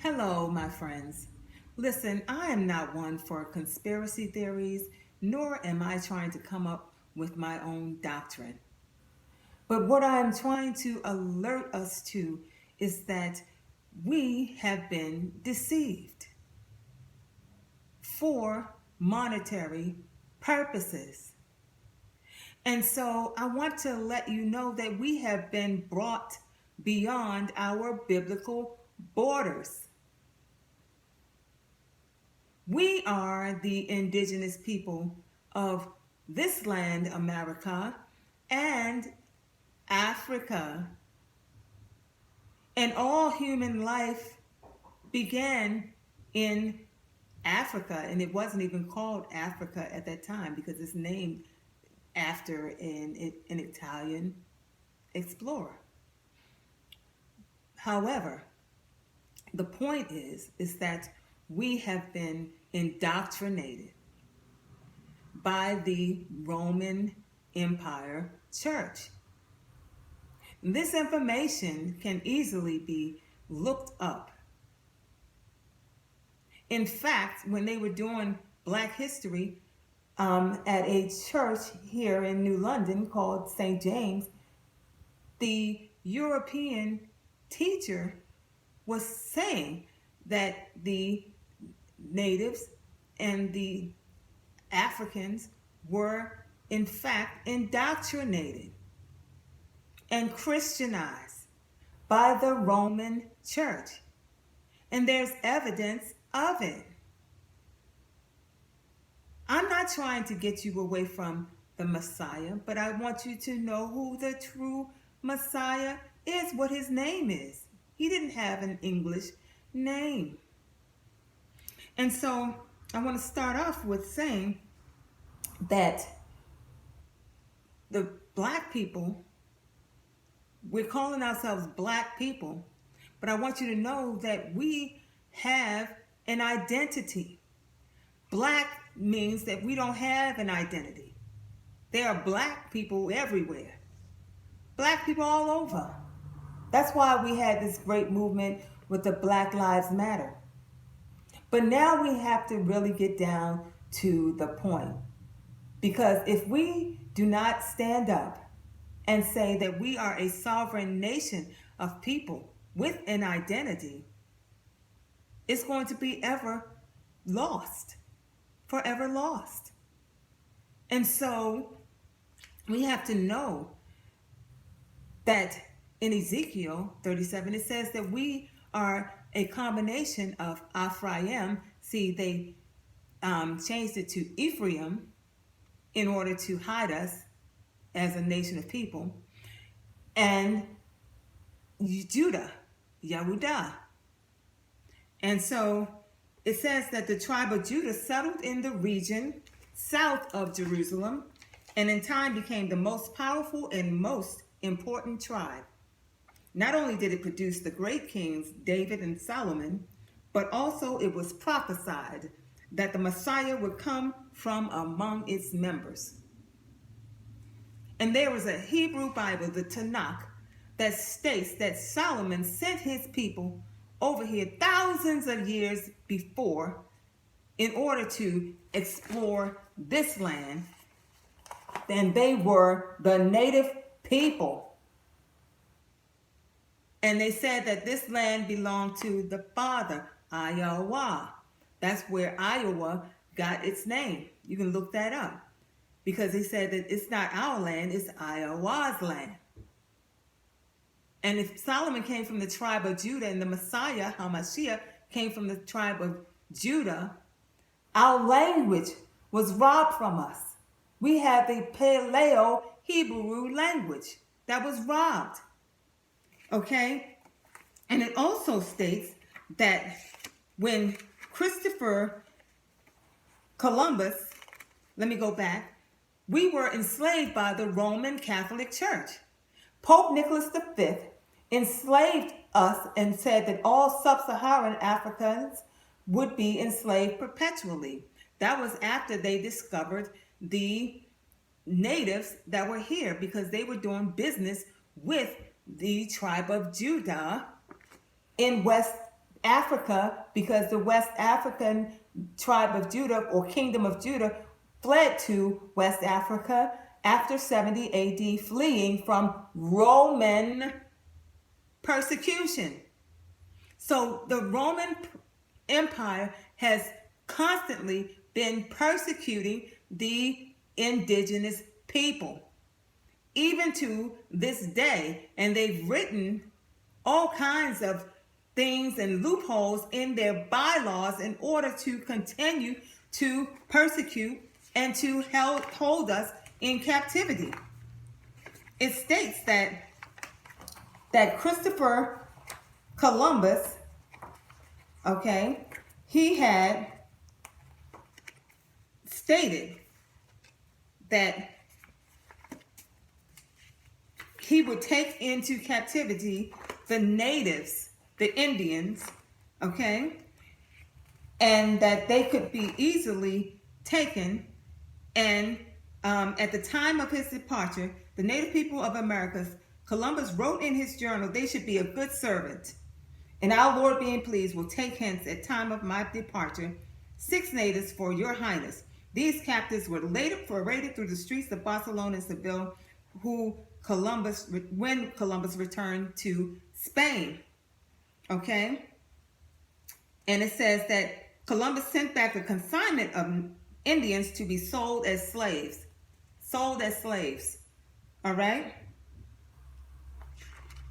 Hello, my friends. Listen, I am not one for conspiracy theories, nor am I trying to come up with my own doctrine. But what I am trying to alert us to is that we have been deceived for monetary purposes. And so I want to let you know that we have been brought beyond our biblical borders. We are the indigenous people of this land, America, and Africa. And all human life began in Africa, and it wasn't even called Africa at that time because it's named after an Italian explorer. However, the point is that we have been indoctrinated by the Roman Empire Church. This information can easily be looked up. In fact, when they were doing Black History at a church here in New London called St. James, the European teacher was saying that the natives and the Africans were in fact indoctrinated and Christianized by the Roman Church. And there's evidence of it. I'm not trying to get you away from the Messiah, but I want you to know who the true Messiah is, what his name is. He didn't have an English name. And so I want to start off with saying that the Black people, we're calling ourselves Black people, but I want you to know that we have an identity. Black means that we don't have an identity. There are Black people everywhere. Black people all over. That's why we had this great movement with the Black Lives Matter. But now we have to really get down to the point. Because if we do not stand up and say that we are a sovereign nation of people with an identity, it's going to be ever lost, forever lost. And so we have to know that in Ezekiel 37, it says that we are a combination of Ephraim. See, they changed it to Ephraim in order to hide us as a nation of people, and Judah, Yehudah. And so it says that the tribe of Judah settled in the region south of Jerusalem, and in time became the most powerful and most important tribe. Not only did it produce the great kings David and Solomon, but also it was prophesied that the Messiah would come from among its members. And there was a Hebrew Bible, the Tanakh, that states that Solomon sent his people over here thousands of years before in order to explore this land. And they were the native people. And they said that this land belonged to the father, Iowa. That's where Iowa got its name. You can look that up. Because he said that it's not our land, it's Iowa's land. And if Solomon came from the tribe of Judah and the Messiah, Hamashiach, came from the tribe of Judah, our language was robbed from us. We had the Paleo Hebrew language that was robbed. Okay? And it also states that when Christopher Columbus, let me go back, we were enslaved by the Roman Catholic Church. Pope Nicholas V enslaved us and said that all sub-Saharan Africans would be enslaved perpetually. That was after they discovered the natives that were here because they were doing business with the tribe of Judah in West Africa, because the West African tribe of Judah or kingdom of Judah fled to West Africa after 70 AD, fleeing from Roman persecution. So the Roman Empire has constantly been persecuting the indigenous people, even to this day. And they've written all kinds of things and loopholes in their bylaws in order to continue to persecute and to hold us in captivity. It states that Christopher Columbus, okay, he had stated that he would take into captivity the natives, the Indians, okay, and that they could be easily taken. And at the time of his departure, the native people of Americas, Columbus wrote in his journal, they should be a good servant. And our Lord being pleased will take hence at time of my departure 6 natives for your highness. These captives were later paraded through the streets of Barcelona and Seville, when Columbus returned to Spain. Okay? And it says that Columbus sent back a consignment of Indians to be sold as slaves. Sold as slaves. All right?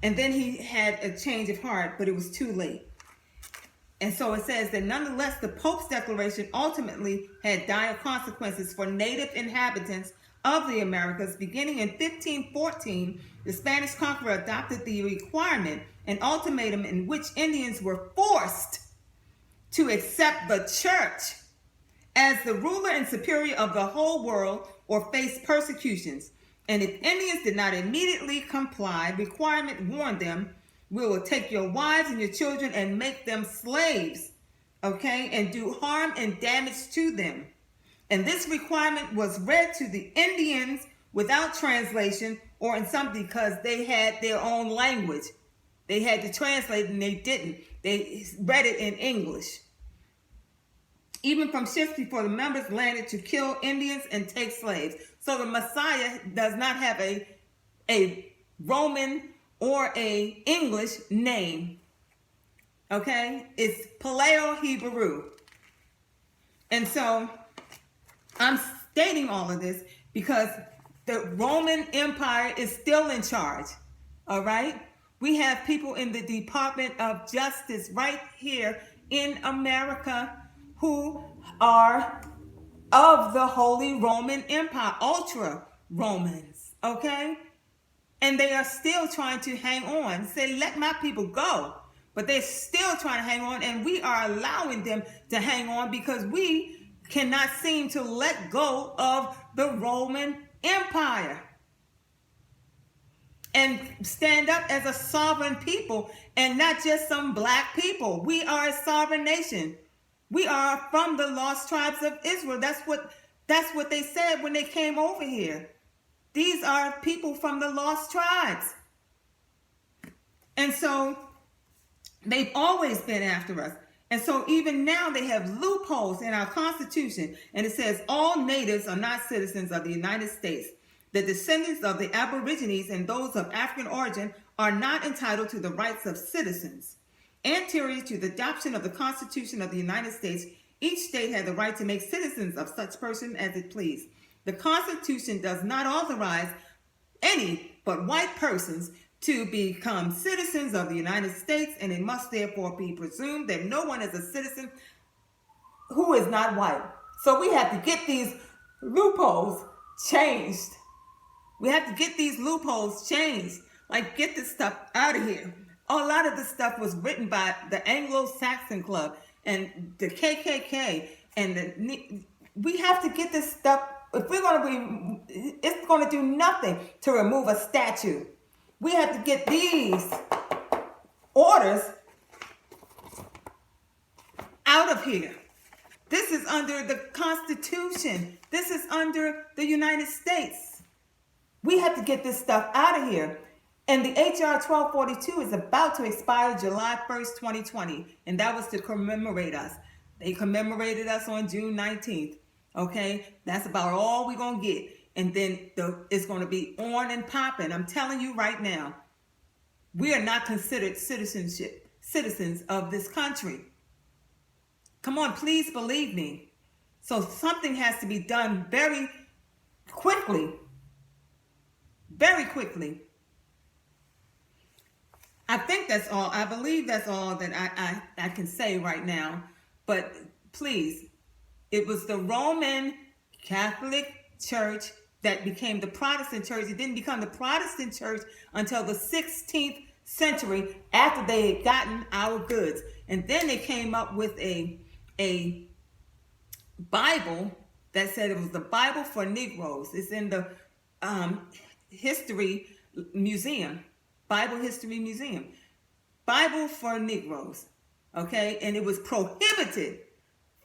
And then he had a change of heart, but it was too late. And so it says that nonetheless, the Pope's declaration ultimately had dire consequences for native inhabitants of the Americas. Beginning in 1514, the Spanish conqueror adopted the requirement, an ultimatum in which Indians were forced to accept the church as the ruler and superior of the whole world or face persecutions. And if Indians did not immediately comply, requirement warned them, we will take your wives and your children and make them slaves, okay, and do harm and damage to them. And this requirement was read to the Indians without translation, or in some, because they had their own language. They had to translate and they didn't. They read it in English. Even from ships before the members landed to kill Indians and take slaves. So the Messiah does not have a Roman or a English name. Okay? It's Paleo-Hebrew. And so I'm stating all of this because the Roman Empire is still in charge. All right? We have people in the Department of Justice right here in America who are of the Holy Roman Empire, ultra Romans, okay? And they are still trying to hang on. Say, let my people go. But they're still trying to hang on, and we are allowing them to hang on because we cannot seem to let go of the Roman Empire and stand up as a sovereign people and not just some black people. We are a sovereign nation. We are from the lost tribes of Israel. That's what they said when they came over here. These are people from the lost tribes. And so they've always been after us. And so even now they have loopholes in our Constitution. And it says all natives are not citizens of the United States. The descendants of the Aborigines and those of African origin are not entitled to the rights of citizens. Anterior to the adoption of the Constitution of the United States, each state had the right to make citizens of such person as it pleased. The Constitution does not authorize any but white persons to become citizens of the United States, and it must therefore be presumed that no one is a citizen who is not white. So we have to get these loopholes changed. We have to get these loopholes changed. Like, get this stuff out of here. A lot of this stuff was written by the Anglo-Saxon Club and the KKK, and we have to get this stuff. If we're going to be, it's going to do nothing to remove a statue. We have to get these orders out of here. This is under the Constitution. This is under the United States. We have to get this stuff out of here. And the HR 1242 is about to expire July 1st, 2020. And that was to commemorate us. They commemorated us on June 19th. Okay? That's about all we're going to get. And then it's going to be on and popping. I'm telling you right now, we are not considered citizens of this country. Come on, please believe me. So something has to be done very quickly. Very quickly. I think that's all. I believe that's all that I can say right now. But please, it was the Roman Catholic Church that became the Protestant church. It didn't become the Protestant church until the 16th century after they had gotten our goods. And then they came up with a Bible that said it was the Bible for Negroes. It's in the History Museum. Bible History Museum. Bible for Negroes. Okay? And it was prohibited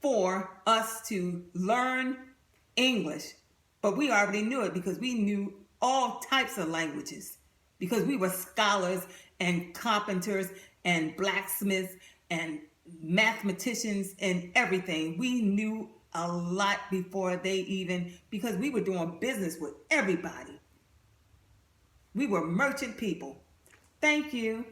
for us to learn English. But we already knew it because we knew all types of languages. Because we were scholars and carpenters and blacksmiths and mathematicians and everything. We knew a lot before they even, because we were doing business with everybody. We were merchant people. Thank you.